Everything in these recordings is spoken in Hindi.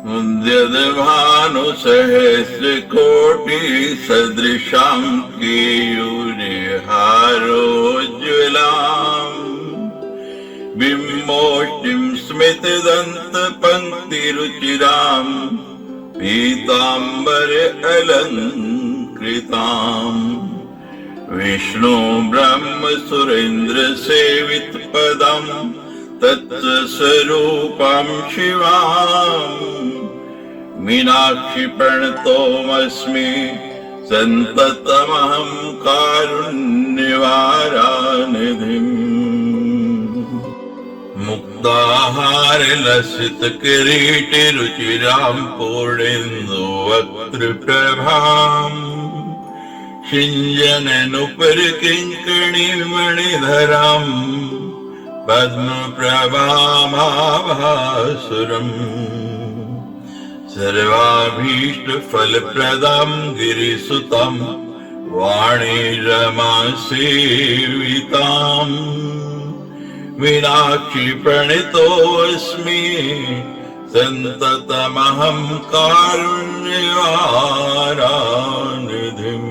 मुद्यद्भानुसहस्रकोटिसदृशां केयूरहारोज्ज्वलाम् बिम्बोष्टिं स्मितदन्तपङ्क्तिरुचिराम् पीताम्बर अलङ्कृताम् विष्णु ब्रह्म सुरेन्द्र सेवित पदम् तत्स्वरूपां शिवाम् मीनाक्षि प्रणतोऽस्मि सन्ततमहं कारुण्यवारानिधिम् मुक्ताहार लसित किरीट रुचिरां पूर्णेन्दुवक्त्रप्रभाम् शिञ्जननुपर किङ्कणी मणिधराम् पद्मप्रभामाभासुरम् सर्वाभीष्टफलप्रदां गिरिसुतां वाणी रमासेविताम् मीनाक्षि प्रणतोऽस्मि सन्ततमहं कारुण्यवारानिधिम्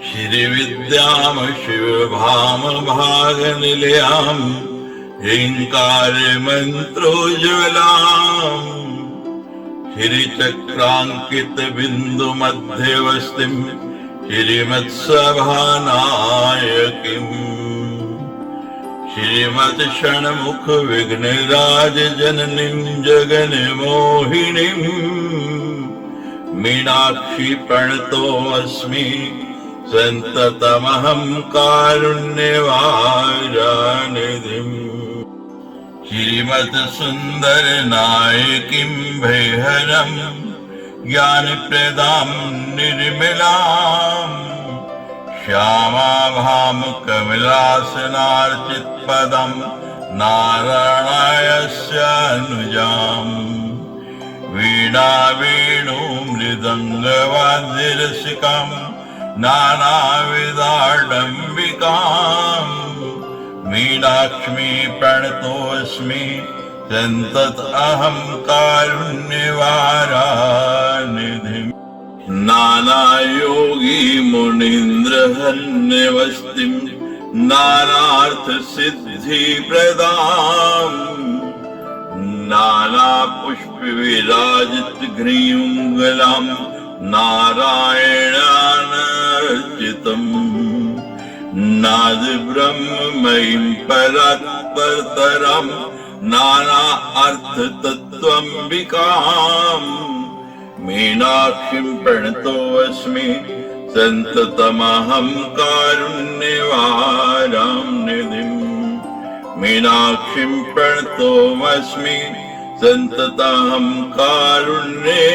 श्रीविद्यां शिवभाम भागनिलयाम् ह्रीङ्कारमन्त्रोज्ज्वलाम् श्रीचक्राङ्कित बिन्दु मध्यवस्थिम् श्रीमत्सभानायकीम् श्रीमत्षण्मुख विघ्नराज जननीं जगन्मोहिनीम् मीनाक्षि प्रणतोऽस्मि सन्ततमहं कारुण्यवारानिधिम् श्रीमत्सुन्दर नायकीं भयहरं ज्ञानप्रदां निर्मलाम् श्यामाभां कमलासनार्चितपदं नारायणस्यानुजाम् वीणा वेणु मृदङ्गवाद्यरसिकाम् नानाविधाडम्बिकाम् मीनाक्ष्मी प्रणतोऽस्मि सन्ततमहं कारुण्यवारानिधिम् नानायोगी मुनीन्द्रहन्यवस्तिं नानार्थसिद्धिप्रदाम् नानापुष्पविराजितग्रीवङ्गलां नारायणानर्चितम् नादब्रह्ममयीं परात्परतरां नाना अर्थतत्त्वम्बिकाम् मीनाक्षिं प्रणतोऽस्मि सन्ततमहं कारुण्यवारानिधिम् मीनाक्षिं प्रणतोऽस्मि सन्ततमहं कारुण्यवारानिधिम्।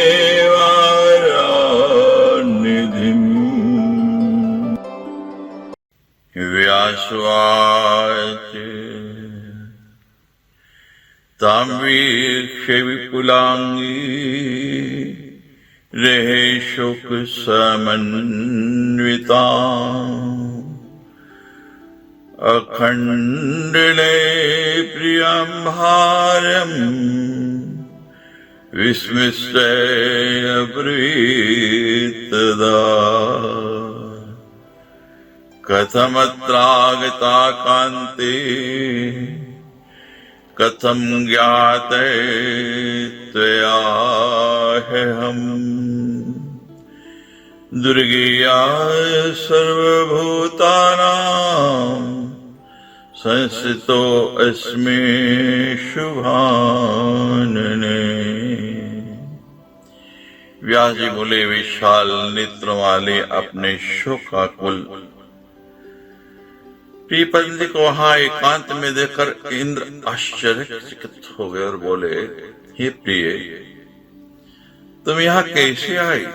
व्यासवाच तां वीक्ष्य विपुलाङ्गी रहे शोक समन्विता अखण्डले प्रियं भारम् विस्मिश्य अब्रीतदा कथमत्रागता कान्ते कथं ज्ञाते त्वया ह्यहम् दुर्गेया सर्वभूतानां संस्थितो अस्मि शुभानने। व्यास जी बोले, विशाल नेत्र वाले अपने शोकाकुल प्रियपंथी को वहां एकांत में देखकर इंद्र आश्चर्यचकित हो गए और बोले, हे प्रिय, तुम यहाँ कैसे आई?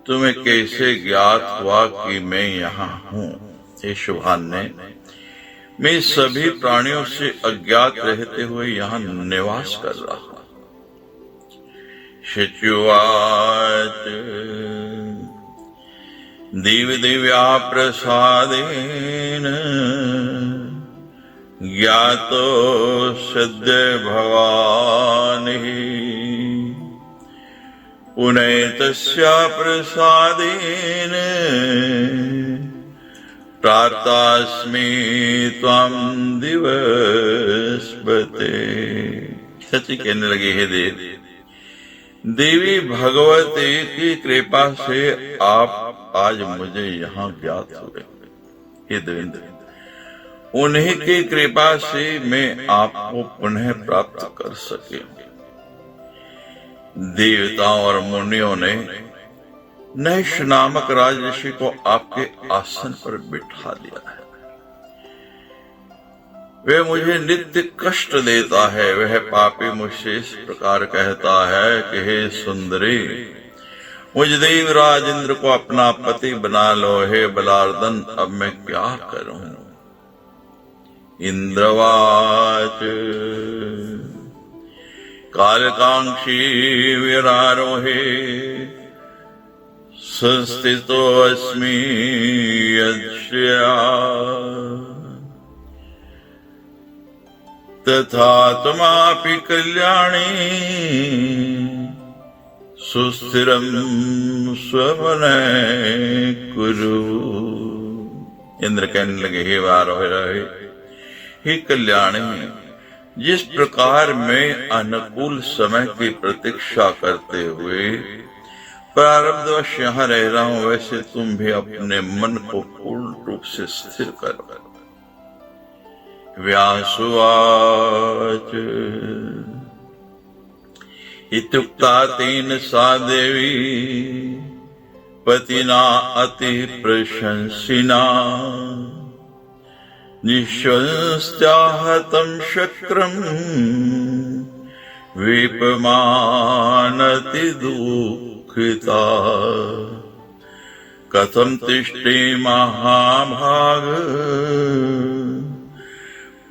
तुम्हें कैसे ज्ञात हुआ कि मैं यहाँ हूँ? हे शुभान्य, मैं सभी प्राणियों से अज्ञात रहते हुए यहाँ निवास कर रहा हूँ। शुच्युवाच दिव दिव्या प्रसादेन ज्ञातो सद्य भवानि पुनैतस्या प्रसादेन प्राप्तास्मि त्वां दिवस्पते। सची कहने लगे, हे देव, देवी भगवती की कृपा से आप आज मुझे यहाँ ज्ञात हुए। हे देवेंद्र, उन्हीं की कृपा से मैं आपको पुनः प्राप्त कर सके। देवताओं और मुनियों ने नैश नामक राजऋषि को आपके आसन पर बिठा दिया है। वह मुझे नित्य कष्ट देता है। वह पापी मुझसे इस प्रकार कहता है कि हे सुंदरी, मुझ देवराज इंद्र को अपना पति बना लो। हे बलार्दन, अब मैं क्या करूं? इंद्रवाच कालकांक्षी विरारोहे संस्थितोऽस्मि यज्ञया तथा त्वमापि कल्याणी सुस्थिरं स्वमने कुरु। इंद्र कहने लगे, हे वारोहे, हे कल्याणी, जिस प्रकार मैं अनुकूल समय की प्रतीक्षा करते हुए प्रारब्धवश यहाँ रह रहा हूं, वैसे तुम भी अपने मन को पूर्ण रूप से स्थिर करो। व्यासुवाच इत्युक्ता तेन सा देवी पतिना अति प्रशंसिना निःशंस्त्याहतं शक्रं विपमानति दुःखिता। कथं तिष्ठे महाभाग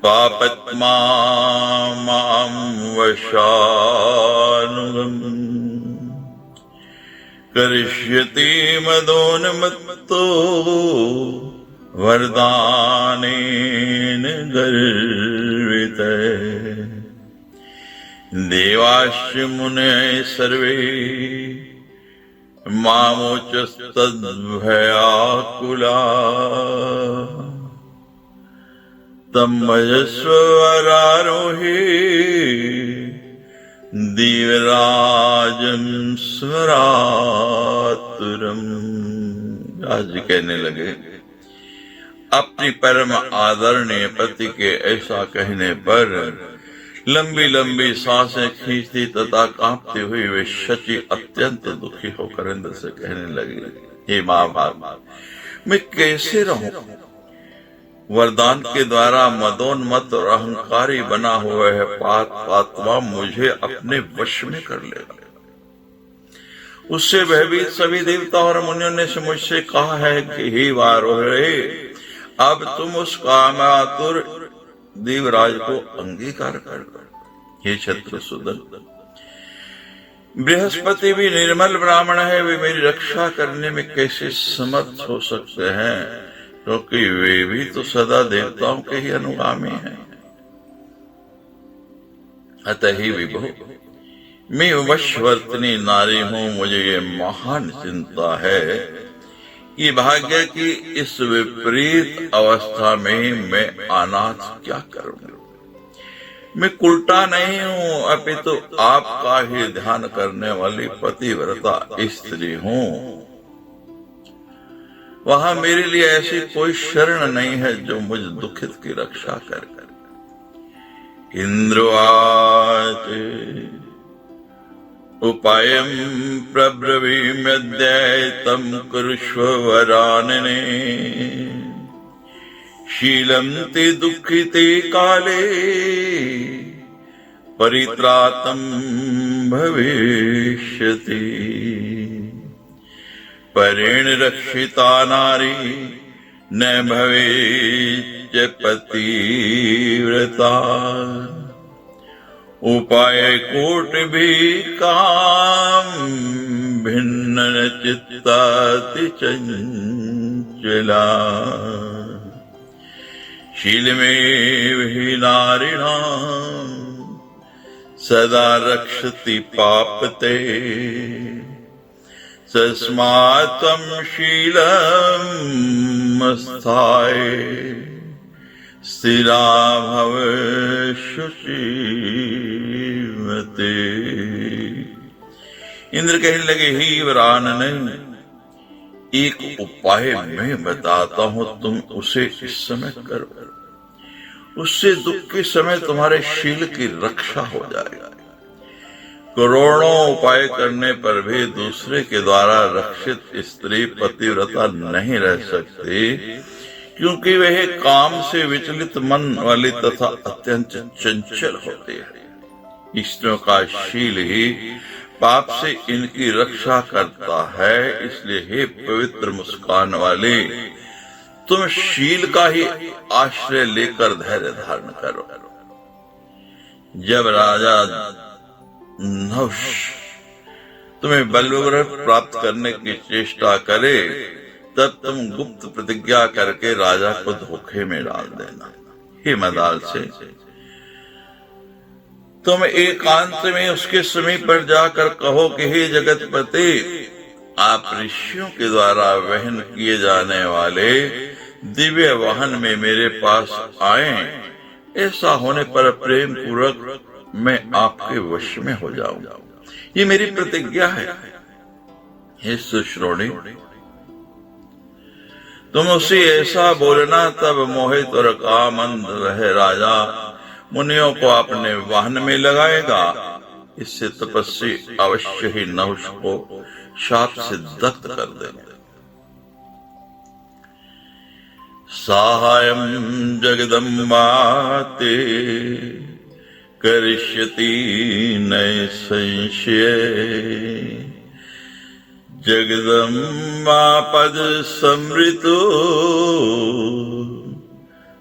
पापत्मा मां वशानुगम् करिष्यति मदोन्मत्तो वरदानेन गर्विते। देवाश्च मुनयः सर्वे मामोचस्तद्भयाकुला तं भजस्व वरारोहे देवराजं स्वरातुरम्। आज कहने लगे, अपनी परम आदरणीय पति के ऐसा कहने पर लंबी लंबी सांसें खींचती तथा कांपती हुई वे शची अत्यंत दुखी होकर इंद्र से कहने लगी, हे महाभाग, मैं कैसे रहूं? वरदान के द्वारा मदोन्मत्त और अहंकारी बना हुआ है पात्मा मुझे अपने वश में कर लेगा। उससे भयभीत सभी देवता और मुनियों ने मुझसे कहा है कि हे वारोहे, अब तुम उस कामातुर देवराज को अंगीकार कर। हे शत्रुसूदन, बृहस्पति भी निर्मल ब्राह्मण है, वे मेरी रक्षा करने में कैसे समर्थ हो सकते हैं, क्योंकि वे भी तो सदा देवताओं के ही अनुगामी हैं। अतः ही विभो, मैं वशवर्तनी नारी हूं, मुझे ये महान चिंता है कि भाग्य की इस विपरीत अवस्था में मैं अनाथ क्या करूंगा। मैं कुलटा नहीं हूं, अपितु आपका ही ध्यान करने वाली पतिव्रता स्त्री हूं। वहां मेरे लिए ऐसी कोई शरण नहीं है जो मुझ दुखित की रक्षा कर। इंद्रवाच उपायं प्रब्रवीम्यद्य कुरुष्व वरानने शीलं ते दुःखिते काले परित्रातं भविष्यति। परेण रक्षिता नारी न भवेच्च पतिव्रता। उपाय कोटि भी काम भिन्न चित्ताति चंचला। शील में भी नारिणां सदा रक्षति पापते। तस्मात् त्वं शीलं स्थाय स्थिरा भव शुचिमते। इंद्र कहने लगे, हे वरानन, एक उपाय मैं बताता हूं, तुम उसे इस समय करो, उससे दुख के समय तुम्हारे शील की रक्षा हो जाएगा। करोड़ों उपाय करने पर भी दूसरे के द्वारा रक्षित स्त्री पतिव्रता नहीं रह सकती, क्योंकि वह काम से विचलित मन वाली तथा अत्यंत चंचल होती है। स्त्रियों का शील ही पाप से इनकी रक्षा करता है। इसलिए हे पवित्र मुस्कान वाले, तुम शील का ही आश्रय लेकर धैर्य धारण करो। जब राजा नहुष तुम्हें बलवग्रह प्राप्त करने की चेष्टा करे, तब तुम गुप्त प्रतिज्ञा करके राजा को धोखे में डाल देना। हे मदाल से, तुम एकांत में उसके समीप पर जाकर कहो कि हे जगतपते, आप ऋषियों के द्वारा वहन किए जाने वाले दिव्य वाहन में मेरे पास आए। ऐसा होने पर प्रेम पूर्वक मैं आपके वश में हो जाऊंगा। ये मेरी प्रतिज्ञा है। हे सुश्रोणी, तुम उसे ऐसा बोलना, तब मोहित और कामंद वह राजा मुनियों को अपने वाहन में लगाएगा। इससे तपस्वी अवश्य ही नहुष को शाप से दग्ध कर देंगे। साहाय्यं जगदम्बाते करिष्यति न संशय, जगदम्बा पद समृतो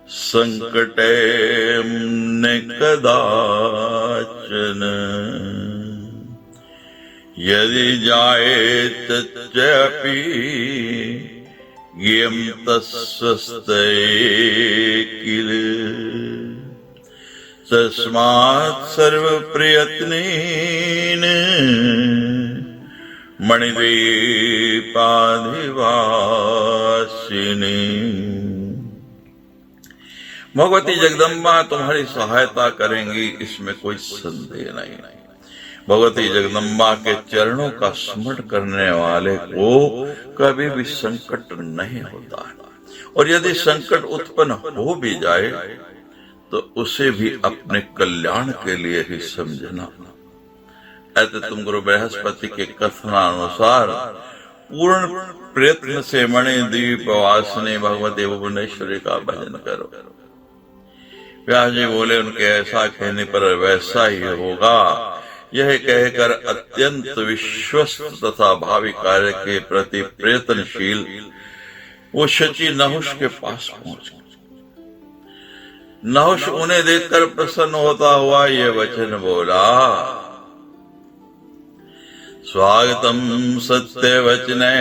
संकटे न कदाचन, यदि जायेत चापि ज्ञेयं तस्स्वस्ते किल, तस्मात् सर्वप्रयत्नेन मणिद्वीपाधिवासिनी। भगवती जगदम्बा तुम्हारी सहायता करेंगी, इसमें कोई संदेह नहीं। भगवती जगदम्बा के चरणों का स्मरण करने वाले को कभी भी संकट नहीं होता है, और यदि संकट उत्पन्न हो भी जाए तो उसे भी अपने कल्याण के लिए ही समझना। ऐसे तुम गुरु बृहस्पति के कथनानुसार पूर्ण प्रयत्न से मणिद्वीप वासिनी भगवती भुवनेश्वरी का भजन करो। व्यास जी बोले, उनके ऐसा कहने पर वैसा ही होगा। यह कहकर अत्यंत विश्वस्त तथा भावी कार्य के प्रति प्रयत्नशील वो शची नहुष के पास पहुंच गए। नहुष उन्हें देखकर प्रसन्न होता हुआ ये वचन बोला, स्वागतम सत्य वचने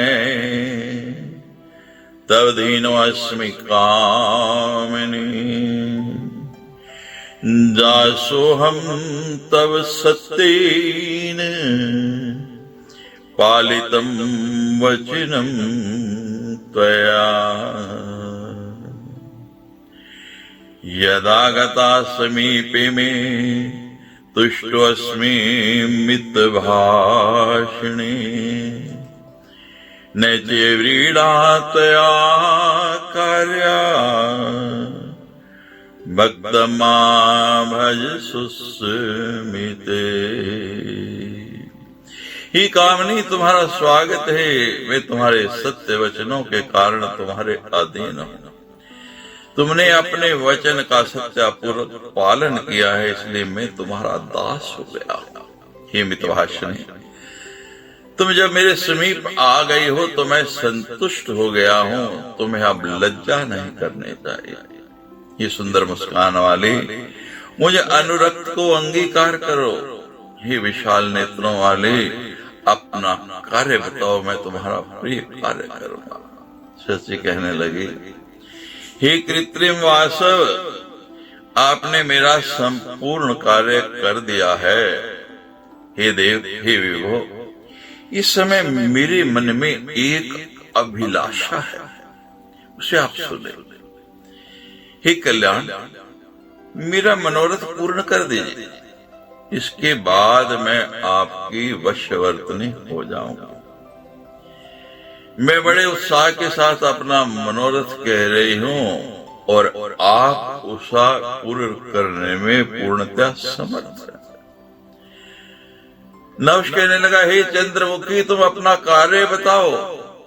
तव दीनो अस्मि कामिनी, दासोहम तव सत्येन पालितम वचनम त्वया, यदा गता समीपे में तुष्टोऽस्मि मितभाषिणे, न चे व्रीडा त्वया कार्या, भक्तमा भज सुस्मिते। ही कामनी, तुम्हारा स्वागत है। वे तुम्हारे सत्य वचनों के कारण तुम्हारे अधीन हो। तुमने अपने वचन का सत्यापूर्वक पालन किया है, इसलिए मैं तुम्हारा दास हो गया। हे मितभाषिणी, तुम जब मेरे समीप आ गई हो तो मैं संतुष्ट हो गया हूँ। तुम्हें अब लज्जा नहीं करनी चाहिए। ये सुंदर मुस्कान वाली, मुझे अनुरक्त को अंगीकार करो। हे विशाल नेत्रों वाले, अपना कार्य बताओ, मैं तुम्हारा प्रिय कार्य करूंगा। शची कहने लगी, हे कृत्रिम वासव, आपने मेरा संपूर्ण कार्य कर दिया है। हे देव, हे विभो, इस समय मेरे मन में एक अभिलाषा है, उसे आप सुने। हे कल्याण, मेरा मनोरथ पूर्ण कर दीजिए, इसके बाद मैं आपकी वशवर्तनी हो जाऊंगा। मैं बड़े उत्साह के साथ अपना मनोरथ कह रही हूं और आप उसा पूर्ण करने में पूर्णतः समर्थ हैं। नवश कहने लगा, हे चंद्रमुखी, तुम अपना कार्य बताओ,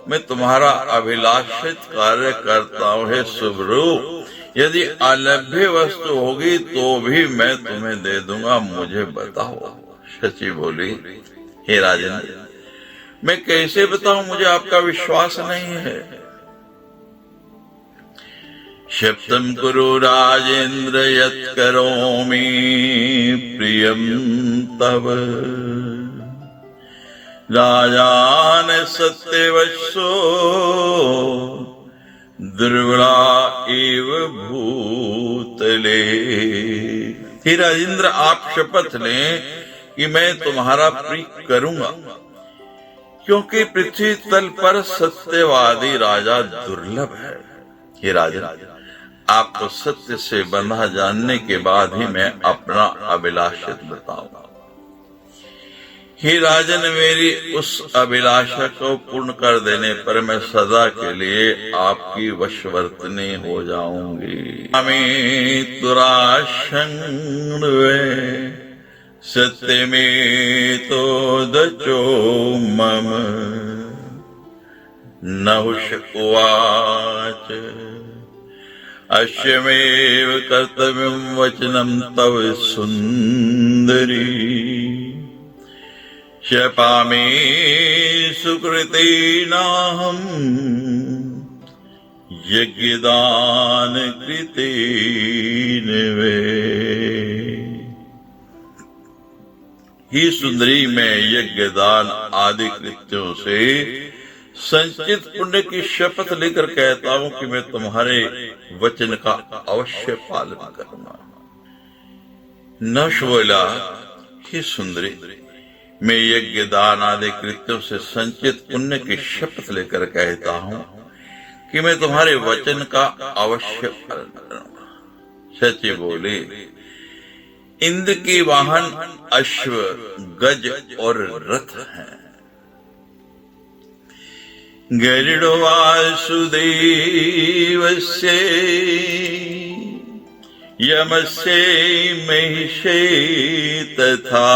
मैं तुम्हारा अभिलाषित कार्य करता हूं। हे शुभ्रू, यदि अलभ्य वस्तु होगी तो भी मैं तुम्हें दे दूंगा, मुझे बताओ। शची बोली, हे राजेंद्र, मैं कैसे बताऊं, मुझे आपका विश्वास नहीं है। शप्तम कुरु राजेंद्र यत् करोमि प्रियम तव, राजान सत्यवशो दुर्बला एव भूतले। हे राजेंद्र, आप शपथ लें कि मैं तुम्हारा प्रिय करूंगा, क्योंकि पृथ्वी तल पर सत्यवादी राजा दुर्लभ है। हे राजन, आपको सत्य से बंधा जानने के बाद ही मैं अपना अभिलाषित बताऊंगा। हे राजन, मेरी उस अभिलाषा को पूर्ण कर देने पर मैं सदा के लिए आपकी वशवर्तनी हो जाऊंगी। हमें तुराशंवे सत्य में तो दचो मम, नहुष उवाच अश्यमेव कर्तव्यं वचनं तव सुंदरी, शपामि सुकृतेनाहं यज्ञदान कृतेन वे। ही सुंदरी, मैं यज्ञदान आदि कृत्यों से संचित पुण्य की शपथ लेकर कहता हूं कि मैं तुम्हारे वचन का अवश्य पालन करूंगा। नहुष बोला, हे सुंदरी, मैं यज्ञ दान आदि कृत्यों से संचित पुण्य की शपथ लेकर कहता हूं कि मैं तुम्हारे वचन का अवश्य पालन करूंगा। सच बोले, इंद्र के वाहन अश्व, गज और रथ हैं। गरुड़ वासुदेवस्य यमस्य महिषे तथा,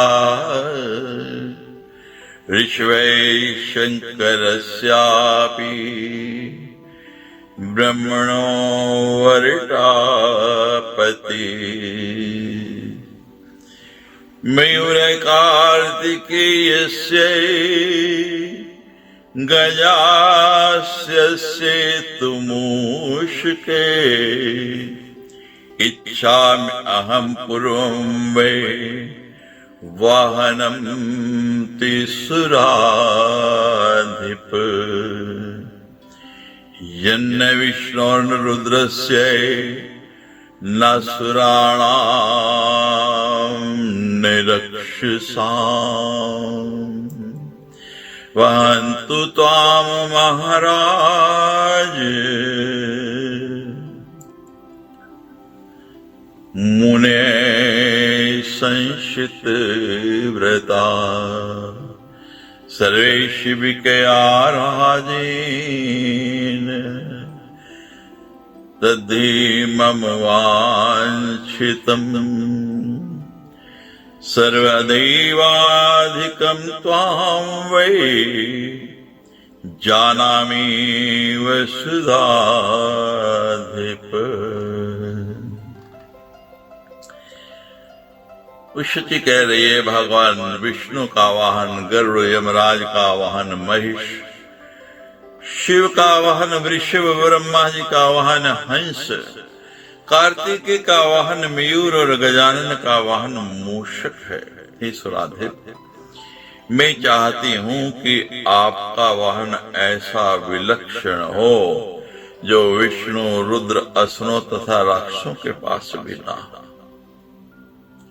ऋषवै शंकरस्यापि ब्रह्मणो वरटापति। मयूर कार्तिकेयस्य गजास्य तुमूषके, इच्छामि अहं पूर्वं वै वाहनं तिसुराधिप। यन्न विष्णोर्रुद्रस्य न सुराणां निरक्षसाम्, वहन्तु त्वां महाराज मुने संशित व्रता, सर्वे शिविकया राजेन, तद्धि मम वाञ्छितम्। सर्वदेवाधिकं त्वां वै जानामि वसुधाधिप। उषति कह रही है, भगवान विष्णु का वाहन गरुड़, यमराज का वाहन महिष, शिव का वाहन वृषभ, ब्रह्मा जी का वाहन हंस, कार्तिकेय का वाहन मयूर और गजानन का वाहन मूषक है। हे सुराधिप, मैं चाहती हूं कि आपका वाहन ऐसा विलक्षण हो जो विष्णु, रुद्र, असुरों तथा राक्षसों के पास भी ना हो।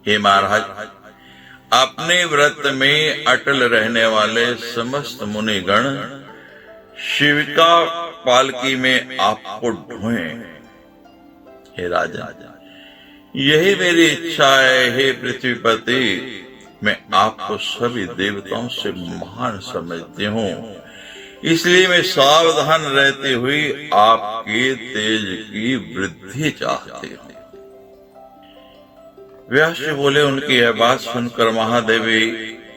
हे महाराज, अपने व्रत में अटल रहने वाले समस्त मुनिगण शिविका पालकी में आपको ढोएं। हे राजा, यही मेरी इच्छा है। हे पृथ्वीपति, मैं आपको सभी देवताओं से महान समझती हूँ, इसलिए मैं सावधान रहती हुई आपके तेज की वृद्धि चाहती हूँ। व्यास जी बोले, उनकी यह बात सुनकर महादेवी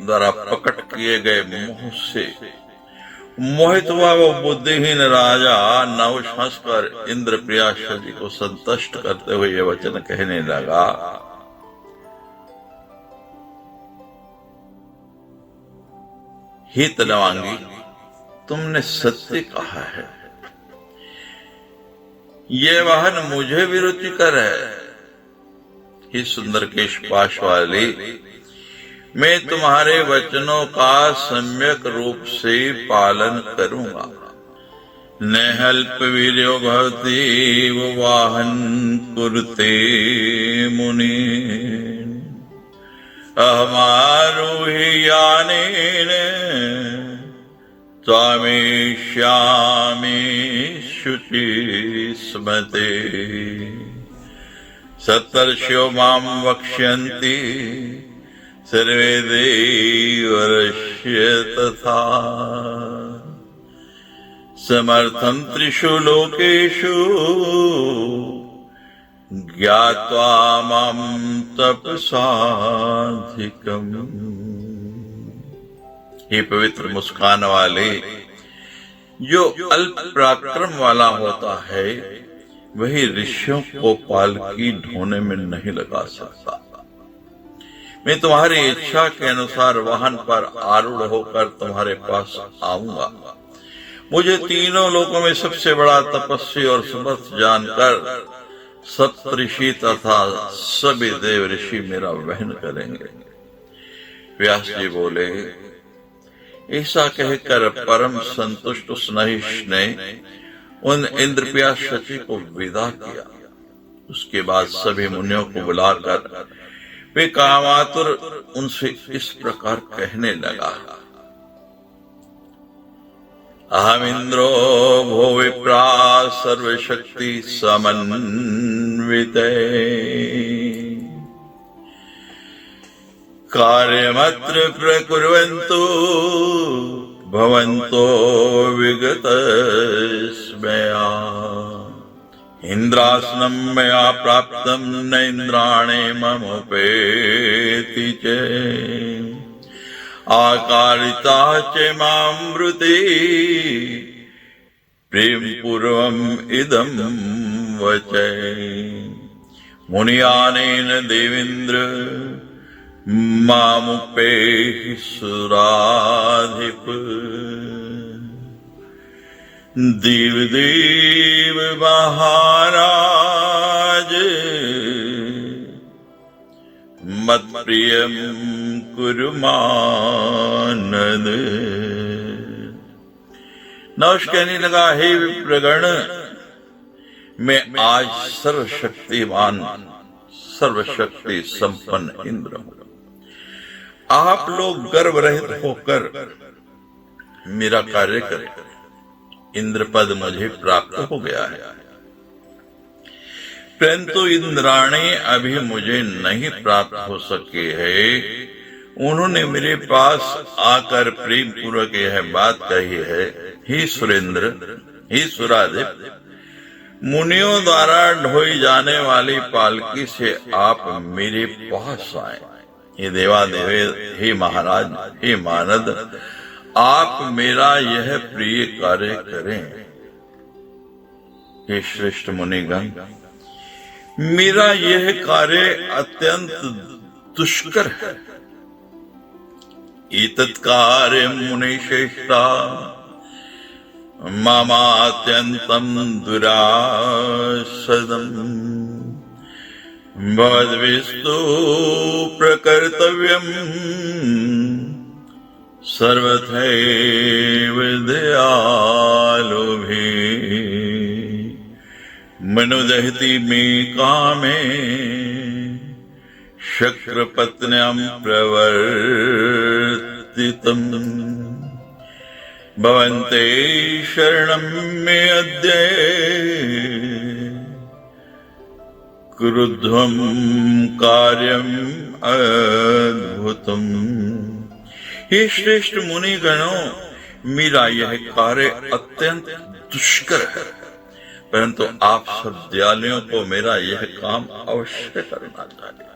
द्वारा प्रकट किए गए मोह से मोहित हुआ वो बुद्धिहीन राजा नव हंसकर इंद्र प्रियाश्व जी को संतुष्ट करते हुए ये वचन कहने लगा, हे तलवांगी, तुमने सत्य कहा है। ये वाहन मुझे भी रुचिकर है। हे सुंदर केश पाश वाली, मैं तुम्हारे वचनों का सम्यक रूप से पालन करूंगा। नहल्प वीर्यो भवति वो वाहन कुरुते मुनि, अहमारोहि यानेन त्वामेष्यामि शुचि स्मते। सप्तर्षियो मां वक्ष्यन्ति सर्वे देवर्षय तथा। समर्थं त्रिषु लोकेषु ज्ञात्वा मां तपसाधिकम्। हे पवित्र मुस्कान वाले, जो अल्प पराक्रम वाला होता है वही ऋषियों को पालकी ढोने में नहीं लगा सकता। मैं तुम्हारी इच्छा के अनुसार वाहन पर आरूढ़ होकर तुम्हारे पास आऊंगा। मुझे तीनों लोकों में सबसे बड़ा तपस्वी और समर्थ जानकर सप्तऋषि तथा सभी देव ऋषि मेरा वहन करेंगे। व्यास जी बोले, ऐसा कहकर परम संतुष्ट उस नहिष ने उन इंद्रप्रिया शची को विदा किया। उसके बाद सभी मुनियों को बुलाकर वे कामातुर उनसे इस प्रकार कहने लगा, अहम इंद्रो भो विप्रा सर्वशक्ति समन्विते, कार्यमत्र प्रकुर्वन्तु भवन्तो विगतस्मया। इंद्रासनं मया प्राप्तं न इंद्राणे ममुपेति च, आकारिता च मामृते प्रेम पूर्वम् इदं वचै। मुनियानेन देवेन्द्र मामुपेहि सुराधिप, देव देव महाराज मत प्रियम कुरु मानद। नहुष कहने लगा, हे विप्रगण, मैं आज सर्वशक्तिमान सर्वशक्ति संपन्न इंद्र हूं। आप लोग गर्व रहित होकर मेरा कार्य करें। इंद्र पद मुझे प्राप्त हो गया है, परंतु इंद्राणी अभी मुझे नहीं प्राप्त हो सके है। उन्होंने मेरे पास आकर प्रेम पूर्वक यह बात कही है, हे सुरेंद्र, हे सुराधिप, मुनियों द्वारा ढोई जाने वाली पालकी से आप मेरे पास आए। हे देवादेव, हे महाराज, हे मानद, आप मेरा यह प्रिय कार्य करें। हे श्रेष्ठ मुनिगण, मेरा यह कार्य अत्यंत दुष्कर है। एतत् कार्यं मुनिश्रेष्ठा ममात्यन्तं दुरासदम्, भवद्भिस्तु प्रकर्तव्यम् सर्वथैव दयालुभिः। मनुदहति मे कामे शक्रपत्न्यां प्रवर्तितम् भवन्ते शरणं मे अद्य कुरुध्वं कार्यम् अद्भुतम्। हे श्रेष्ठ मुनि गणों, मेरा यह कार्य अत्यंत दुष्कर है, परंतु आप सब दयालुओं को मेरा यह काम अवश्य करना चाहिए।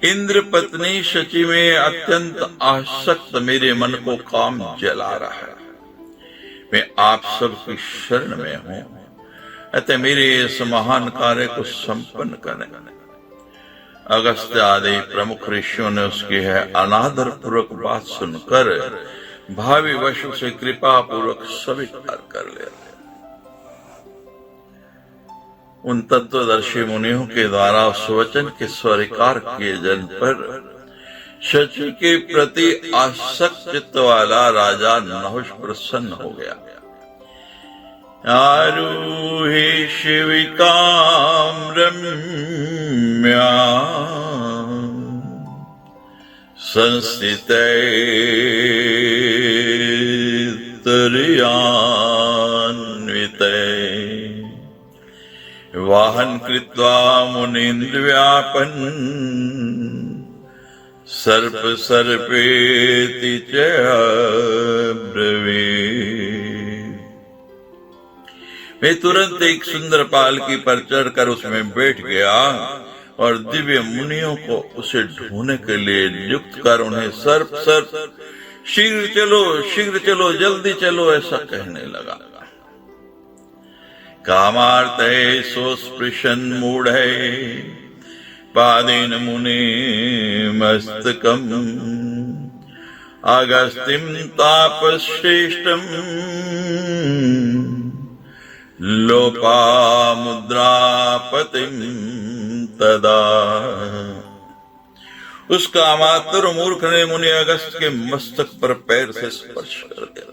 इंद्र पत्नी शची में अत्यंत आसक्त मेरे मन को काम जला रहा है। मैं आप सबकी शरण में हूं, अतः मेरे इस महान कार्य को संपन्न करें। अगस्त्य आदि प्रमुख ऋषियों ने उसकी है अनादर पूर्वक बात सुनकर भावी वश से कृपा पूर्वक स्वीकार कर लिया। उन तत्वदर्शी मुनियों के द्वारा उस वचन के स्वीकार किए जाने पर शची के प्रति आसक्त चित्त वाला राजा नहुष प्रसन्न हो गया। आरूहे शिविकां रम्या संस्थिते तुर्यान्विते वाहन कृत्वा मुनीन्द्रव्यापन् सर्प सर्पेति च अब्रवीत्। मैं तुरंत एक सुंदर पालकी पर चढ़कर उसमें बैठ गया और दिव्य मुनियों को उसे ढूंढने के लिए नियुक्त कर उन्हें सर्प सर्प शीघ्र चलो जल्दी चलो ऐसा कहने लगा। कामार्थे सोस्पृशन मूढ़े पादेन मुनि मस्तकम् अगस्तिं तापश्रेष्ठम् लोपामुद्रापतिं तदा। उस कामातुर मूर्ख ने मुनि अगस्त के मस्तक पर पैर से स्पर्श कर दिया।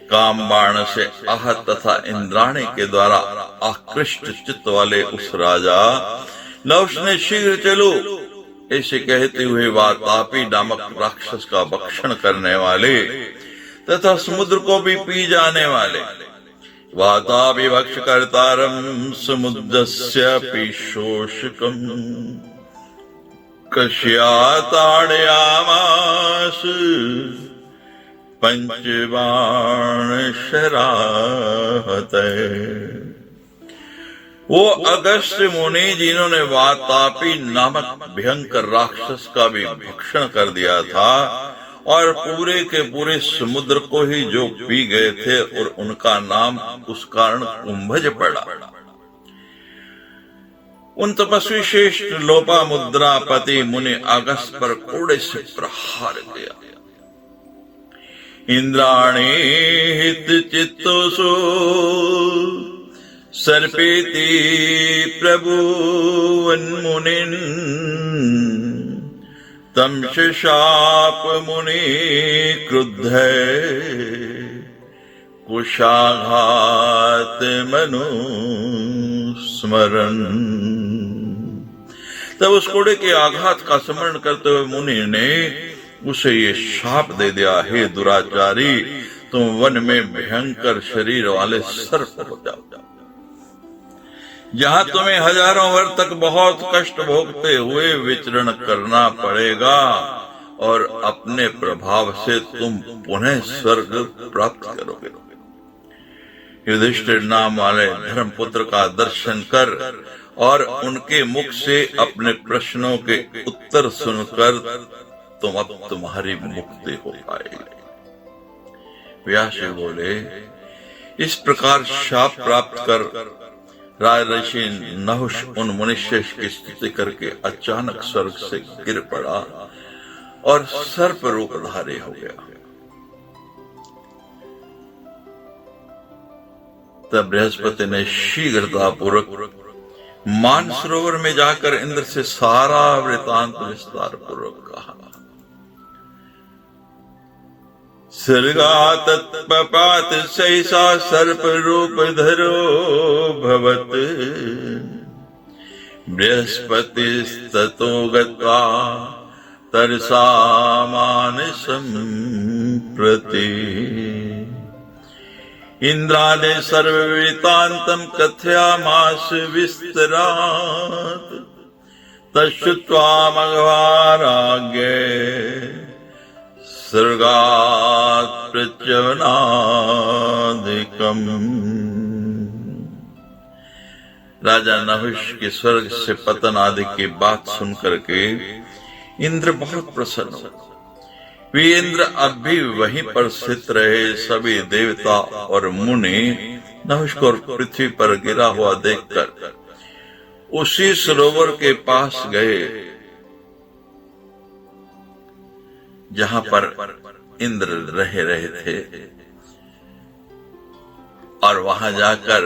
काम बाण से आहत तथा इंद्राणी के द्वारा आकृष्ट चित्त वाले उस राजा नहुष ने शीघ्र चलो ऐसे कहते हुए वातापी नामक राक्षस का भक्षण करने वाले तथा समुद्र को भी पी जाने वाले वातापि भक्ष कर्तारम समुद्रस्यापि शोषकम् कश्याताड़यामास पंचबाण शराहते। वो अगस्त्य मुनि जिन्होंने वातापी नामक भयंकर राक्षस का भी भक्षण कर दिया था और पूरे के पूरे समुद्र को ही जो पी गए थे और उनका नाम उस कारण कुंभज पड़ा। उन तपस्वी श्रेष्ठ लोपामुद्रापति मुनि अगस्त पर कोड़े से प्रहार किया। इंद्राणी हित चित्तोसु सर्पेति प्रभुवन्मुनिन् तम शाप मुनि क्रुद्ध कुशाघात मनुस्मरन्। तब उस कोड़े के आघात का स्मरण करते हुए मुनि ने उसे ये शाप दे दिया, हे दुराचारी, तुम वन में भयंकर शरीर वाले सर्प हो जाओ, जहां तुम्हें हजारों वर्ष तक बहुत कष्ट भोगते हुए विचरण करना पड़ेगा और अपने प्रभाव से तुम पुनः स्वर्ग प्राप्त करोगे। युधिष्ठिर नाम वाले धर्मपुत्र का दर्शन कर और उनके मुख से अपने प्रश्नों के उत्तर सुनकर तुम अब तुम्हारी मुक्ति हो पाएगी। व्यास जी बोले, इस प्रकार शाप प्राप्त कर राजर्षि नहुष उन मुनिश्रेष्ठ की स्तुति करके अचानक स्वर्ग से गिर पड़ा और सर्प रूपधारी हो गया। तब बृहस्पति ने शीघ्रता पूर्वक मानसरोवर में जाकर इंद्र से सारा वृतांत विस्तार पूर्वक कहा। सर्गात पपात सहसा सर्प रूप धरो भवत बृहस्पतिस्ततो गत्वा तरसा मानसं प्रति इंद्रादे सर्ववृत्तान्तं कथयामास विस्तरात् तच्छ्रुत्वा मघवाराज्ञे स्वर्गात् प्रच्यवनादिकम्। राजा नहुष के स्वर्ग से पतन आदि की बात सुनकर के इंद्र बहुत प्रसन्न हो। वे इंद्र अब भी वहीं पर स्थित रहे। सभी देवता और मुनि नहुष को पृथ्वी पर गिरा हुआ देखकर उसी सरोवर के पास गए जहां पर इंद्र रहे थे, और वहां जाकर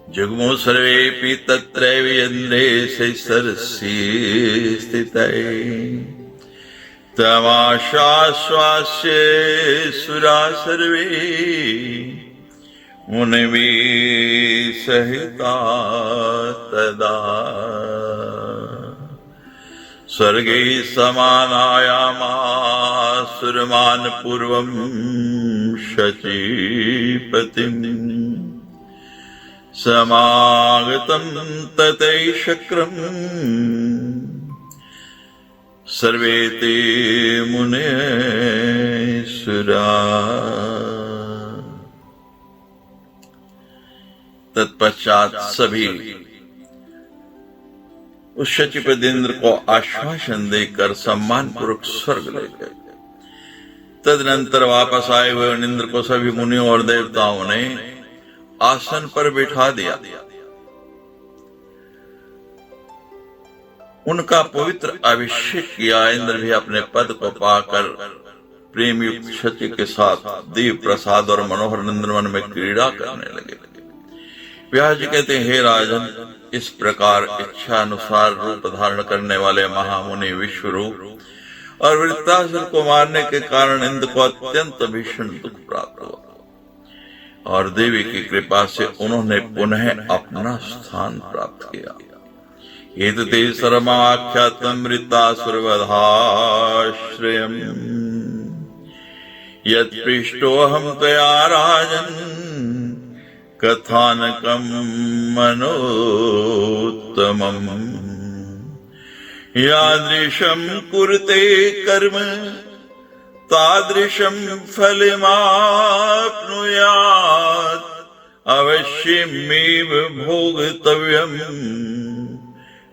जुग्मो सर्वेपि तत्रैव इंद्रे सरसी स्थितये तमाशाश्वास्य सुरा सर्वे मुनिभिः सहिता तदा स्वर्गे समानायामासुरमान पूर्वं शचीपतिम् समागतं ततैशक्रम् सर्वे ते मुनयः सुरा। तत्पश्चात सभी उस शचीपति इंद्र को आश्वासन देकर सम्मान पूर्वक स्वर्ग ले गए। तदनंतर वापस आए हुए इंद्र को सभी मुनियों और देवताओं ने आसन पर बिठा दिया। उनका पवित्र अभिषेक किया। इंद्र भी अपने पद को पाकर प्रेम युक्त शची के साथ दीव प्रसाद और मनोहर नंदनवन में क्रीड़ा करने लगे। व्यास जी कहते हैं, हे राजन, इस प्रकार इच्छा अनुसार रूप धारण करने वाले महामुनि विश्वरूप और वृत्तासुर को मारने के कारण इंद्र को अत्यंत भीषण दुख प्राप्त हुआ, और देवी की कृपा से उन्होंने पुनः अपना स्थान प्राप्त किया। एतते सर्वमाख्यातं वृत्तासुरवधाश्रयम् यत्पृष्टोऽहं त्वया राजन् कथानकं मनोत्तमम् यादृशं कुरुते कर्म तादृशं फलमाप्नुयात् अवश्यमेव भोक्तव्यम्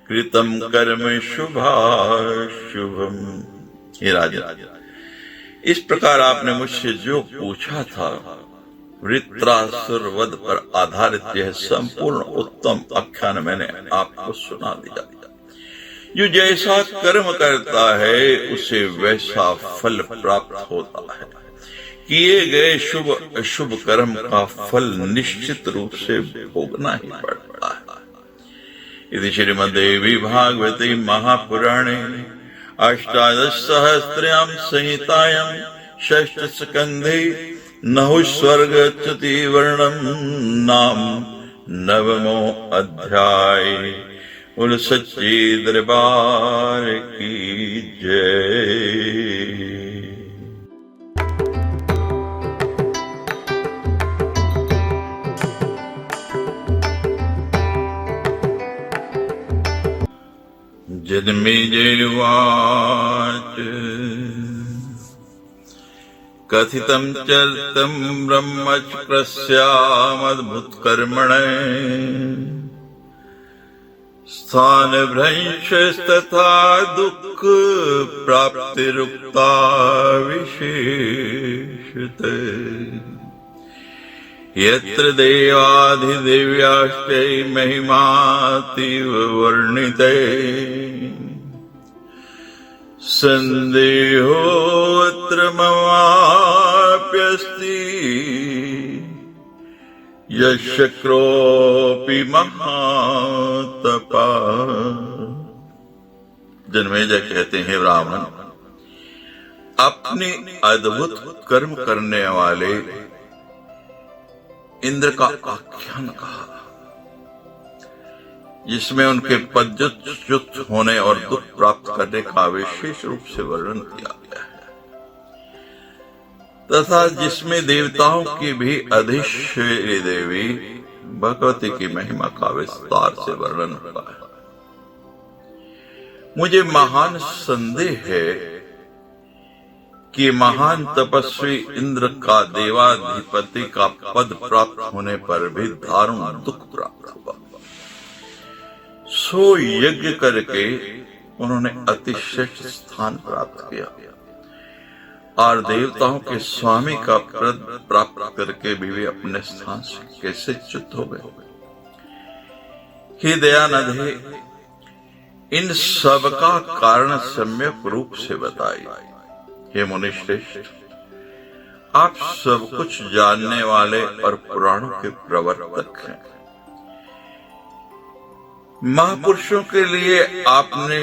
कृतं कर्म शुभाशुभम्। हे राजा, इस प्रकार आपने मुझसे जो पूछा था, वृत्रासुर वध पर आधारित यह संपूर्ण उत्तम आख्यान मैंने आपको सुना दिया। जो जैसा कर्म करता है उसे वैसा फल प्राप्त होता है। किए गए शुभ अशुभ कर्म का फल निश्चित रूप से भोगना ही पड़ता है। इति श्रीमद्देवी भागवते महापुराणे अष्टादशसहस्रयां संहितायां षष्ठस्कन्धे नहुस्वर्गच्युति वर्णनं नाम नवमो अध्याय। बोल सच्चे दरबार की जय। जन्मेजयवाच कथितं चरितं ब्रह्मचक्रस्यामद्भुतकर्मणे स्थानभ्रंशस्तथा दुःख प्राप्तिरुक्ता विशेषते यत्र देवाधिदेव्याश्च महिमातीव वर्णिते संदेहोऽत्र ममाप्यस्ति यशक्रोऽपि महातपः। जन्मेजय कहते हैं, ब्राह्मण, अपने अद्भुत कर्म करने वाले इंद्र का आख्यान कहा। जिसमें उनके पदच्युत होने और दुख प्राप्त करने का विशेष रूप से वर्णन किया गया है, तथा जिसमें देवताओं की भी अधिश्वरी देवी भगवती की महिमा का विस्तार से वर्णन हुआ है। मुझे महान संदेह है कि महान तपस्वी इंद्र का देवाधिपति का पद प्राप्त होने पर भी दारुण दुख प्राप्त हुआ। सो यज्ञ करके उन्होंने अतिश्रेष्ठ स्थान प्राप्त किया और देवताओं के स्वामी का पद प्राप्त करके भी वे अपने स्थान से कैसे च्युत हो गए। हे दयानिधे, इन सब का कारण सम्यक रूप से बताई। हे मुनिश्रेष्ठ, आप सब कुछ जानने वाले और पुराणों के प्रवर्तक हैं। महापुरुषों के लिए आपने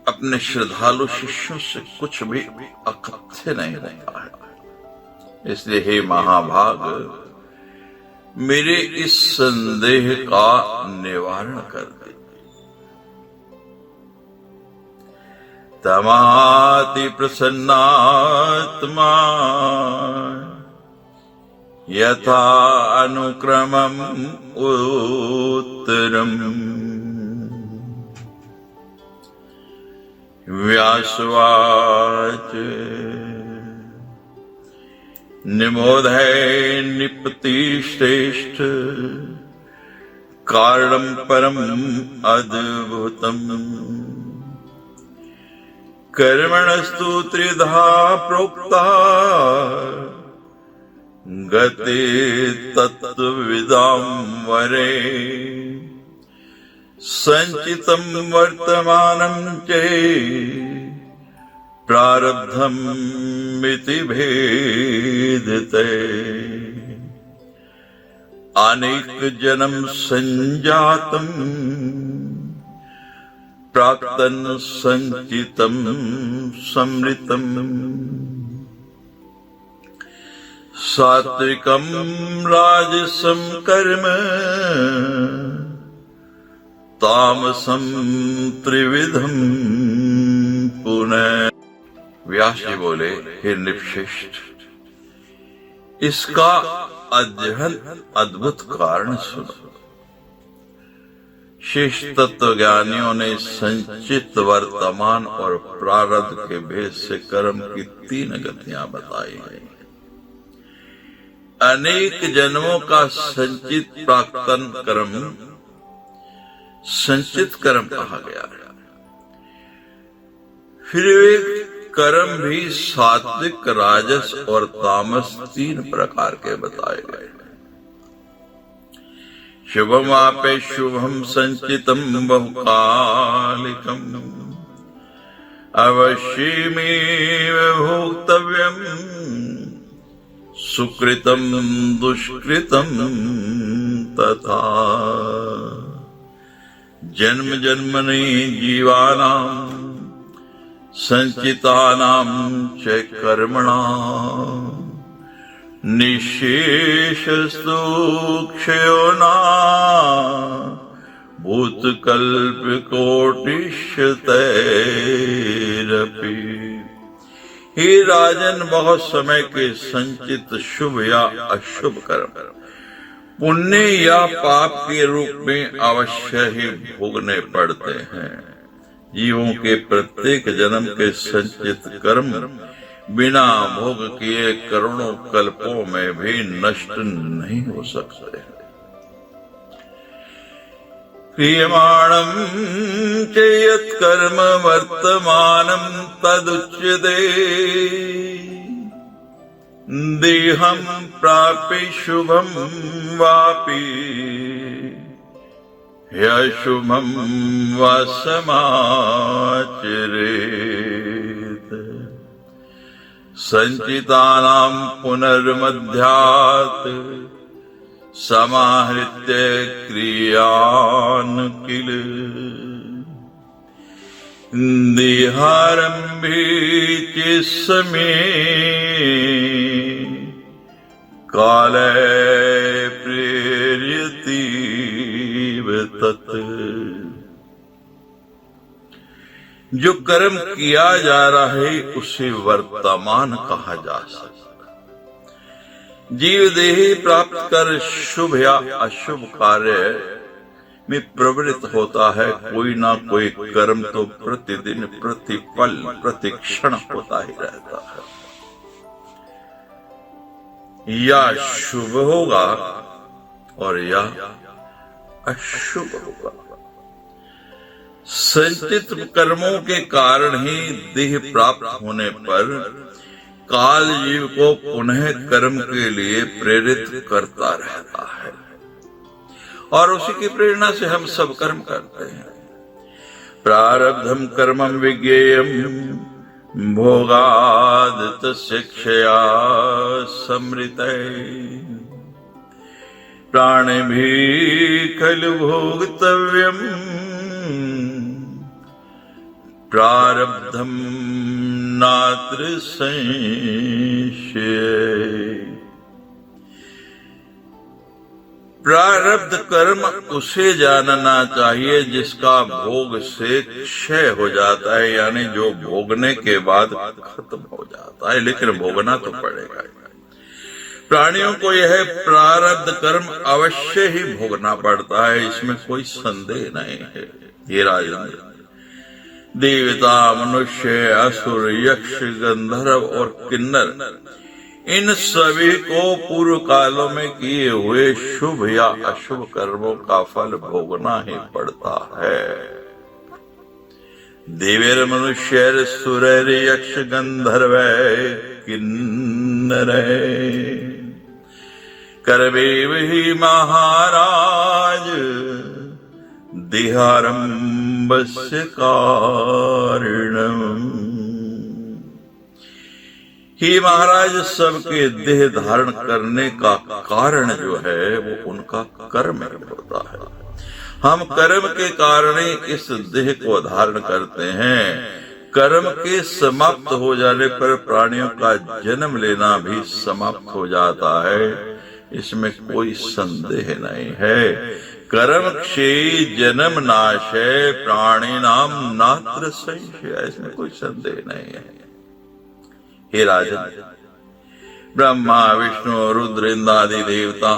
अपने श्रद्धालु शिष्यों से कुछ भी अकथ्य नहीं रखा है। इसलिए हे महाभाग, मेरे इस संदेह का निवारण कर दे। तमाति प्रसन्नात्मा यथा अनुक्रमम् उत्तरम्। व्यासवाच निमोधय निपतिश्रेष्ठ कारणं परम् अद्भुतम्। कर्मणस्तु त्रिधा प्रोक्ता गते तत्त्वविदां वरे। संचितं वर्तमानं च प्रारब्धम् इति भेदते। अनेक जन्म संजातम् प्राक्तन संचितम समृतम। सात्विकम राजसम कर्म तामसम त्रिविधम पुनः। व्यास जी बोले, हे नृपश्रेष्ठ, इसका अध्ययन अद्भुत कारण सुनो। शेष तत्व ज्ञानियों ने संचित, वर्तमान और प्रारब्ध के भेद से कर्म की 3 गतियां बताई हैं। अनेक जन्मों का संचित प्राक्तन कर्म संचित कर्म कहा गया है। फिर वे कर्म भी सात्विक, राजस और तामस 3 प्रकार के बताए गए। शुभमापे शुभम संचितम बहुकालिकम अवश्यमेव भोक्तव्यम। सुकृतम दुष्कृतम तथा जन्म जन्मनि जीवानां संचितानां च कर्मणां निशेषस्तु क्षयो न भूतकल्पकोटिशतैरपि। हे राजन, बहुत समय के संचित शुभ या अशुभ कर्म पुण्य या पाप के रूप में अवश्य ही भोगने पड़ते हैं। जीवों के प्रत्येक जन्म के संचित कर्म बिना भोग किए करोड़ों कल्पों में भी नष्ट नहीं हो सकते। क्रियमाणं च यत् कर्म वर्तमानं तदुच्यते। देहं प्राप्य शुभं वापि ह्यशुभं वा समाचरेत्। संचितानां पुनर्मध्यात् समाहृत्य क्रियान् किल। देहारम्भे च समये काले प्रेर्यतीव तत्। जो कर्म किया जा रहा है उसे वर्तमान कहा जा सकता है। जीव देही प्राप्त कर शुभ या अशुभ कार्य में प्रवृत्त होता है। कोई ना कोई कर्म तो प्रतिदिन, प्रतिपल, प्रतिक्षण होता ही रहता है। या शुभ होगा और या अशुभ होगा। संचित कर्मों के कारण ही देह प्राप्त होने पर काल जीव को पुनः कर्म के लिए प्रेरित करता रहता है और उसी की प्रेरणा से हम सब कर्म करते हैं। प्रारब्धम कर्मम विज्ञेयम भोगाद शिक्षया समृतये प्राणे भी खलु भोगतव्यम प्रारब्धम नात्र संशय। प्रारब्ध कर्म उसे जानना चाहिए जिसका भोग से क्षय हो जाता है, यानी जो भोगने के बाद खत्म हो जाता है, लेकिन भोगना तो पड़ेगा। प्राणियों को यह प्रारब्ध कर्म अवश्य ही भोगना पड़ता है, इसमें कोई संदेह नहीं है। ये राजन, देवता, मनुष्य, असुर, यक्ष, गंधर्व और किन्नर, इन सभी को पूर्व कालों में किए हुए शुभ या अशुभ कर्मों का फल भोगना ही पड़ता है। देवेर मनुष्यर सुरैर यक्ष गंधर्व किन्नर करवेव ही महाराज देहारंभस्य कारणम। ही महाराज, सबके देह धारण करने का कारण जो है वो उनका कर्म होता है। हम कर्म के कारण ही इस देह को धारण करते हैं। कर्म के समाप्त हो जाने पर प्राणियों का जन्म लेना भी समाप्त हो जाता है, इसमें कोई संदेह नहीं है। कर्म क्षय जन्म नाश है, प्राणी नाम नात्र संशय, इसमें कोई संदेह नहीं है। हे राजन, ब्रह्मा, विष्णु, रुद्र, इंद्रादि देवता,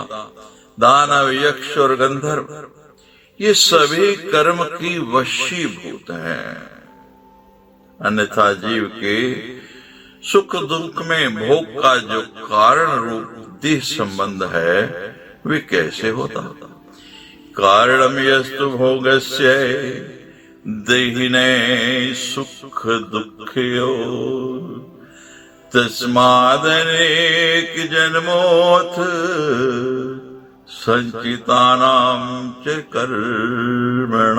दानव, यक्ष और गंधर्व, ये सभी कर्म की वशीभूत हैं। अन्यथा जीव के सुख दुख में भोग का जो कारण रूप देह संबंध है वे कैसे होता? कारणम यस्तु भोगस्य देहिने सुख दुखयो तस्मादनेक जन्मोऽथ संचितानां च कर्मणाम्।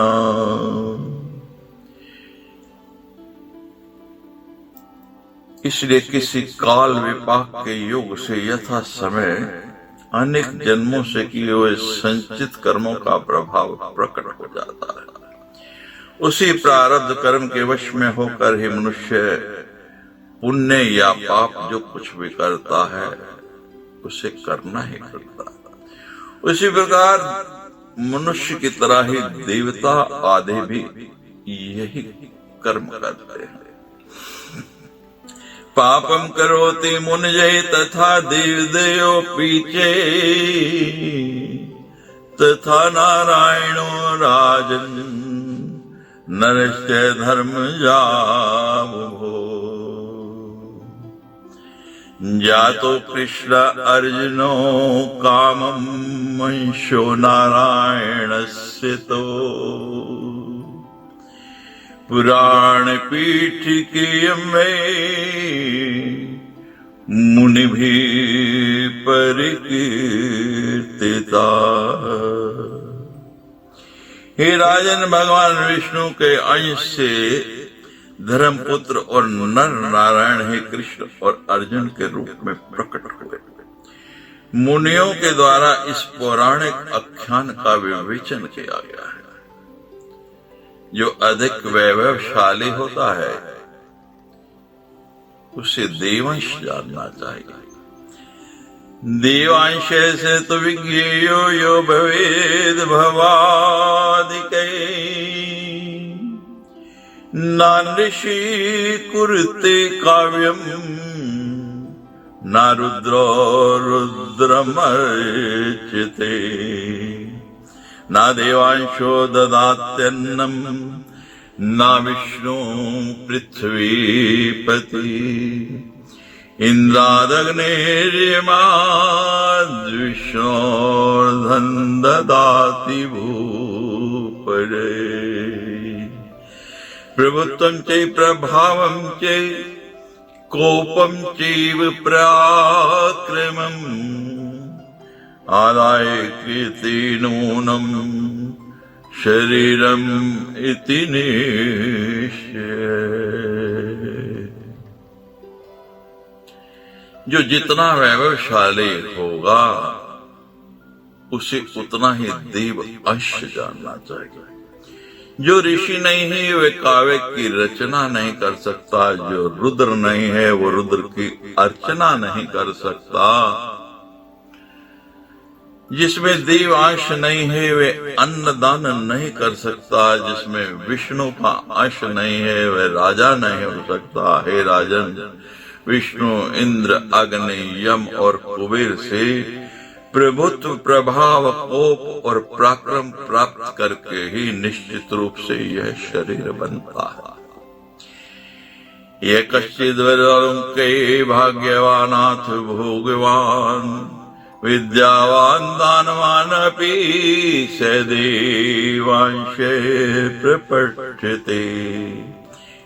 इसलिए किसी काल विपाक के योग से यथा समय अनेक जन्मों से किए हुए संचित कर्मों का प्रभाव प्रकट हो जाता है। उसी प्रारब्ध कर्म के वश में होकर ही मनुष्य पुण्य या पाप जो कुछ भी करता है उसे करना ही करता है। उसी प्रकार मनुष्य की तरह ही देवता आदि भी यही कर्म करते हैं। पापम करोति मुनये तथा देवदेयो पीछे तथा नारायणो राजन नरस्य धर्म जावो। जातो कृष्ण अर्जुनो कामं मंशो नारायणस्य तो पुराण पीठिकेयं मुनि भी परिकीर्तिता। हे राजन, भगवान विष्णु के अंश से धर्मपुत्र और नर नारायण ही कृष्ण और अर्जुन के रूप में प्रकट हुए। मुनियों के द्वारा इस पौराणिक आख्यान का विवेचन किया गया है। जो अधिक वैभवशाली होता है उसे देवांश जानना चाहिए। देवांश से तो विज्ञेयो यो भवेद भवादिकै नानृषि कुरुते काव्यम न रुद्रो रुद्रमर्चिते न देवांशो ददात्यन्नम न विष्णु पृथ्वीपति इंद्रादग्नेर्यमाद्विष्णोर्धन ददाति भूपरे प्रभुत्वं च प्रभावं च कोपं चैव पराक्रमम् आदाय कीर्ति नूनं शरीरम इति निश्चय। जो जितना वैभवशाली होगा उसे उतना ही देव अंश जानना चाहिए। जो ऋषि नहीं है वे काव्य की रचना नहीं कर सकता, जो रुद्र नहीं है वो रुद्र की अर्चना नहीं कर सकता, जिसमें देवांश नहीं है वे अन्नदान नहीं कर सकता, जिसमें विष्णु का अंश नहीं है वह राजा नहीं हो सकता। हे राजन, विष्णु, इंद्र, अग्नि, यम और कुबेर से प्रभुत्व, प्रभाव, कोप और पराक्रम प्राप्त करके ही निश्चित रूप से यह शरीर बनता है। ये कश्चिद्वरंके भाग्यवानाथ भोगवान विद्यावान दानवान अपि सदेवांशे प्रपठ्यते।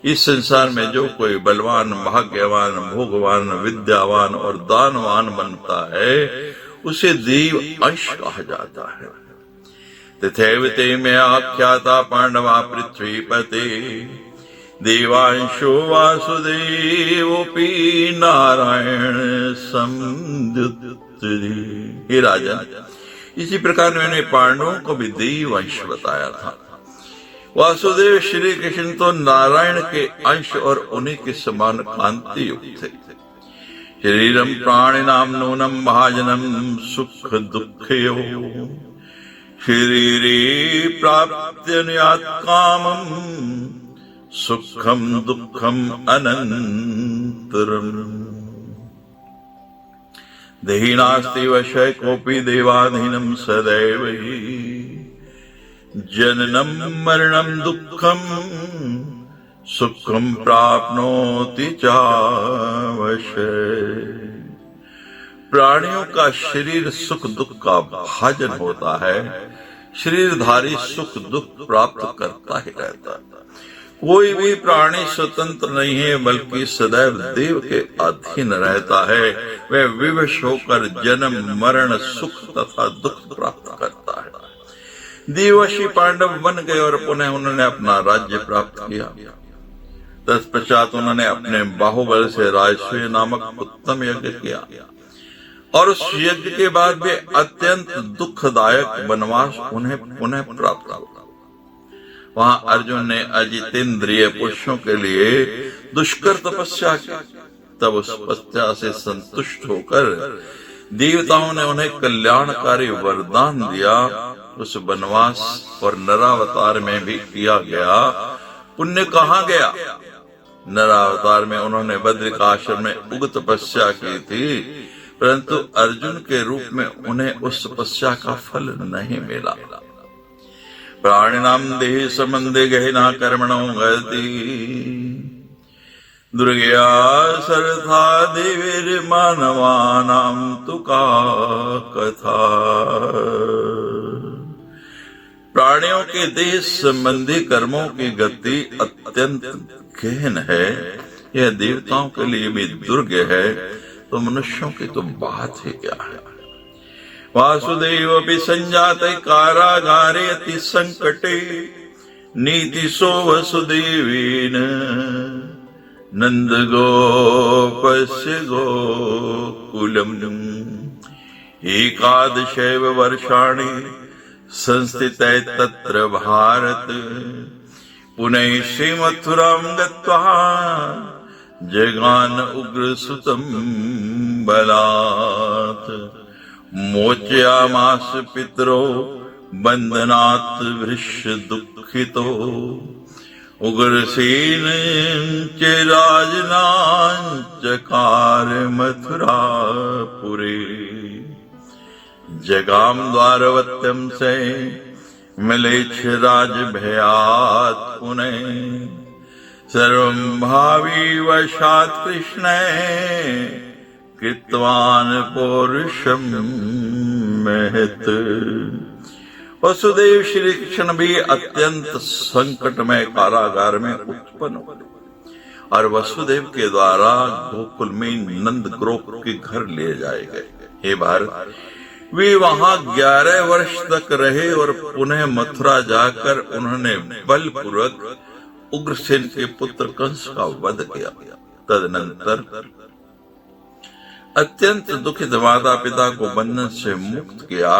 इस संसार में जो कोई बलवान, भाग्यवान, भोगवान, विद्यावान और दानवान बनता है उसे देव अंश कहा जाता है। तथैव ते में आख्याता पांडवा पृथ्वीपते देवांशो वासुदेवोपि नारायण समुद्र। हे राजा, इसी प्रकार मैंने पांडवों को भी देव अंश बताया था। वासुदेव श्री कृष्ण तो नारायण के अंश और उन्हीं के समान कांति युक्त थे। शरीरम प्राणिनाम नूनम महाजनम सुख दुःखयो शरीरे प्राप्त्य न्यात् कामम सुखम दुःखम अनंतरम। देहि नास्ति वशः कोऽपि देवाधीनं सदैव हि जननम मरणम दुःखम सुखम प्राप्नोति चावश्य। प्राणियों का शरीर सुख दुख का भाजन होता है। शरीरधारी सुख दुख प्राप्त करता ही रहता है। कोई भी प्राणी स्वतंत्र नहीं है बल्कि सदैव देव के अधीन रहता है। वह विवश होकर जन्म मरण सुख तथा दुख प्राप्त करता है। देवशी पांडव बन गए और पुनः उन्होंने अपना राज्य प्राप्त किया। तत्पश्चात उन्होंने अपने बाहुबल से राजसूय नामक उत्तम यज्ञ किया और उस यज्ञ के बाद भी अत्यंत दुखदायक वनवास उन्हें पुनः प्राप्त हुआ। वहां अर्जुन ने अजितेंद्रिय पुरुषों के लिए दुष्कर तपस्या की। तब उस तपस्या से संतुष्ट होकर देवताओं ने उन्हें कल्याणकारी वरदान दिया। उस वनवास और नरावतार में भी किया गया पुण्य कहाँ गया? नरावतार में उन्होंने बद्रिकाश्रम में उग्र तपस्या की थी, परंतु अर्जुन के रूप में उन्हें उस तपस्या का फल नहीं मिला। प्राणिनाम देहि संबंधे गहना कर्मणो गति दुर्गया सरथा देवीर्मानवानां तु का कथा। प्राणियों के देह संबंधी कर्मों की गति अत्यंत गहन है। यह देवताओं के लिए भी दुर्गय है, तो मनुष्यों की तो बात ही क्या है। वासुदेव भी संजाते कारागारे अति संकटे नीति सो वसुदेवेन नंद गोपस्य गोकुलम। एकादशैव वर्षाणि संस्थितै तत्र भारत पुनः श्रीमथुरां गत्वा जगान उग्रसुतं बलात् मोचयामास पितरो बंधनात् वृष दुःखितो उग्रसेन च राजनांचकार मथुरापुरे जगाम द्वारवत्यम से मिलेच्छ राज भयात् पुने सर्वं भावी वशात् कृष्ण कृतवान् पौरुषम महत्। वसुदेव श्री कृष्ण भी अत्यंत संकटमय कारागार में उत्पन्न हुए और वसुदेव के द्वारा गोकुल में नंद गोप के घर ले जाए गए। हे भारत, वे वहां 11 वर्ष तक रहे और पुनः मथुरा जाकर उन्होंने बलपूर्वक उग्रसेन के पुत्र कंस का वध किया। तदनंतर अत्यंत दुखित माता पिता को बंधन से मुक्त किया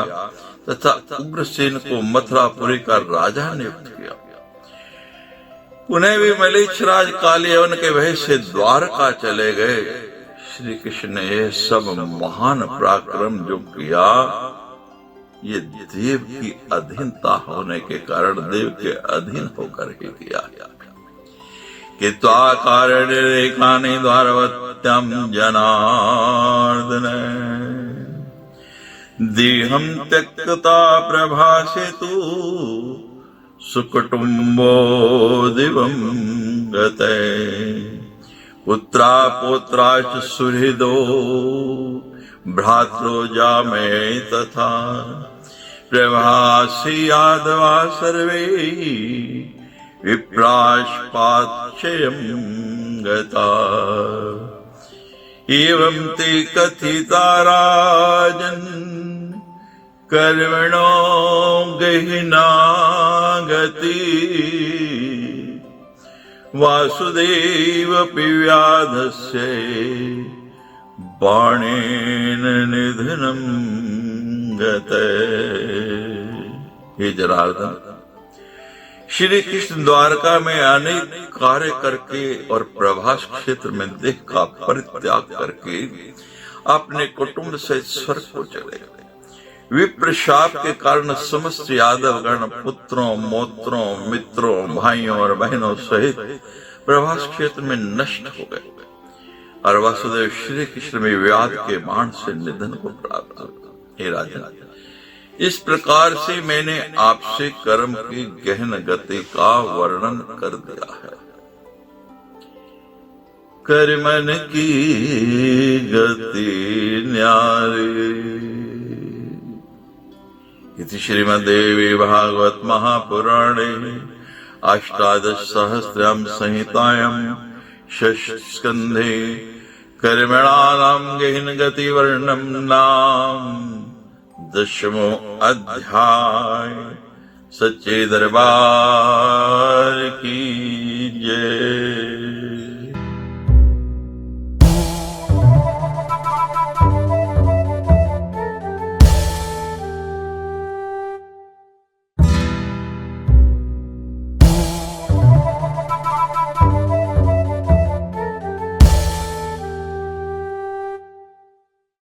तथा उग्रसेन को मथुरापुरी का राजा नियुक्त किया। पुनः भी मलेच्छराज काली यवन के वह से द्वारका चले गए। श्री कृष्ण ने यह सब महान पराक्रम जो किया, ये देव की अधीनता होने के कारण, देव के अधीन होकर ही किया। कित्वा कारण रेखानि द्वारवत्यं जनार्दन देहं त्यक्ता प्रभासेतु सुकुटुम्बो दिवं गते पुत्रा पौत्राश्च सुहृदो भ्रातरो जामे तथा प्रभासी यादवा सर्वे विप्राश्पाक्षयं गता एवं ते कथिता राजन् कर्मणो गहिना गति वासुदेवपि व्याधस्य बाणेन निधनं गते। हे जनार्दन, श्री कृष्ण द्वारका में अनेक कार्य करके और प्रभास क्षेत्र में देह का परित्याग करके अपने कुटुंब से स्वर्ग को चले गए। विप्र शाप के कारण समस्त यादव गण पुत्रों, मोत्रों, मित्रों, भाइयों और बहनों सहित प्रभास क्षेत्र में नष्ट हो गए और वासुदेव श्री कृष्ण में व्याध के बाण से निधन को प्राप्त हुआ। हे राजन, इस प्रकार से मैंने आपसे कर्म की गहन गति का वर्णन कर दिया है। कर्मन की गति न्यारी। इति श्रीमद्देवी भागवत महापुराणे अष्टादशसहस्रम संहितायां षष्ठस्कन्धे कर्मणानां गहन गति वर्णनं नाम 10वां अध्याय। सच्चे दरबार की जय।